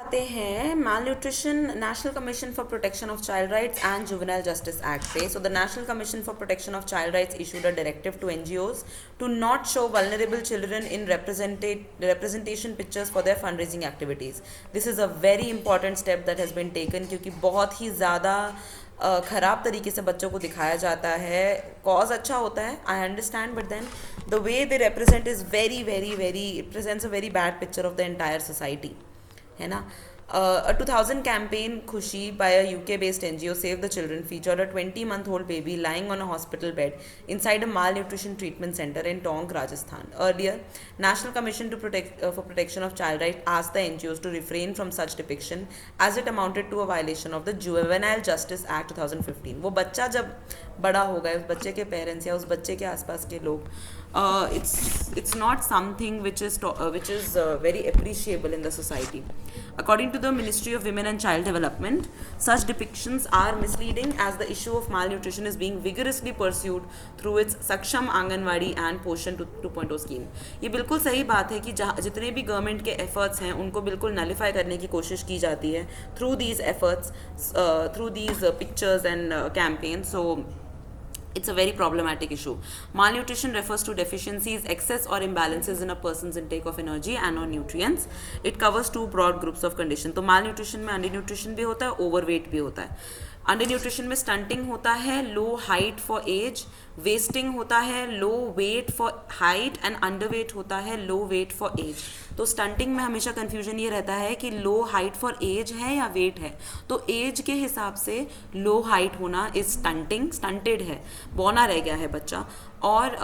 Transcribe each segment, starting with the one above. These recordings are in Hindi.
आते हैं malnutrition national commission for protection of child rights and juvenile justice act पे. So the national commission for protection of child rights issued a directive to NGOs to not show vulnerable children in representation pictures for their fundraising activities. This is a very important step that has been taken क्योंकि बहुत ही ज़्यादा ख़राब तरीके से बच्चों को दिखाया जाता है. कॉज अच्छा होता है, I understand, but then the way they represent is very very very, it presents a very bad picture of the entire society, है ना. A 2000 campaign Khushi by a UK-based NGO Save the Children featured a 20-month-old baby lying on a hospital bed inside a malnutrition treatment center in Tonk, Rajasthan. Earlier, National Commission for Protection of Child Rights asked the NGOs to refrain from such depiction as it amounted to a violation of the Juvenile Justice Act 2015. वो बच्चा जब बड़ा हो गया, उस बच्चे के पेरेंट्स या उस बच्चे के आसपास के लोग, it's not something which is very appreciable in the society. According to the Ministry of Women and Child Development, such depictions are misleading as the issue of malnutrition is being vigorously pursued through its Saksham Anganwadi and Poshan 2.0 scheme. ये बिल्कुल सही बात है कि जितने भी गवर्नमेंट के एफर्ट्स हैं उनको बिल्कुल नलिफाई करने की कोशिश की जाती है through these efforts, through these pictures and campaign. So it's a very problematic issue. Malnutrition refers to deficiencies, excess or imbalances in a person's intake of energy and or nutrients. It covers two broad groups of condition. तो malnutrition में undernutrition भी होता है, overweight भी होता है. अंडर न्यूट्रिशन में स्टंटिंग होता है, low height for age, wasting होता है, low weight for height, and underweight होता है, लो वेट फॉर एज. तो स्टंटिंग में हमेशा कन्फ्यूजन ये रहता है कि लो हाइट फॉर एज है या वेट है. तो एज के हिसाब से लो हाइट होना इज स्टंटिंग, स्टंटेड है, बौना रह गया है बच्चा. और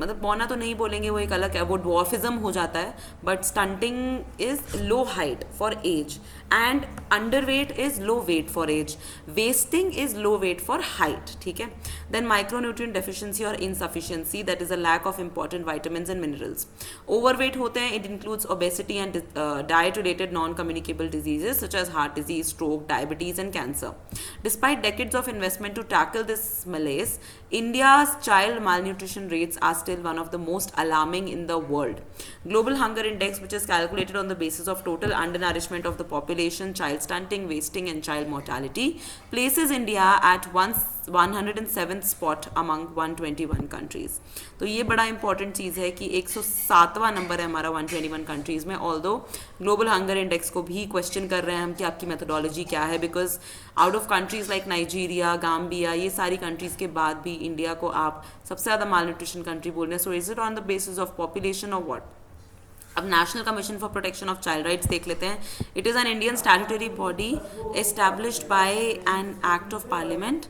मतलब बौना तो नहीं बोलेंगे, वो एक अलग है, वो ड्वार्फिज्म हो जाता है. But stunting is low height for age and underweight is low weight for age, wasting is low weight for height. ठीक है. देन माइक्रोन्यूट्रिएंट डेफिशिएंसी और insufficiency, that is a lack of important vitamins and minerals. Overweight होते हैं, it includes obesity and diet related non communicable diseases such as heart disease, stroke, diabetes and cancer. Despite decades of investment to tackle this malaise, India's child malnutrition rates are still one of the most alarming in the world. Global Hunger Index, which is calculated on the basis of total undernourishment of the population, child stunting, wasting and child mortality, places India at 107th spot among 121 countries. तो ये बड़ा इंपॉर्टेंट चीज़ है कि 107वां नंबर है हमारा 121 कंट्रीज़ में. ऑल्दो ग्लोबल हंगर इंडेक्स को भी क्वेश्चन कर रहे हैं हम कि आपकी मेथोडोलॉजी क्या है, because out of countries like Nigeria, Gambia, ये सारी कंट्रीज़ के बाद भी इंडिया को आप सबसे ज़्यादा माल न्यूट्रिशन कंट्री बोल रहे हैं. So is it on the basis of population और व्हाट? अब national commission for protection of child rights देख लेते हैं. It is an Indian statutory body established bye an act of parliament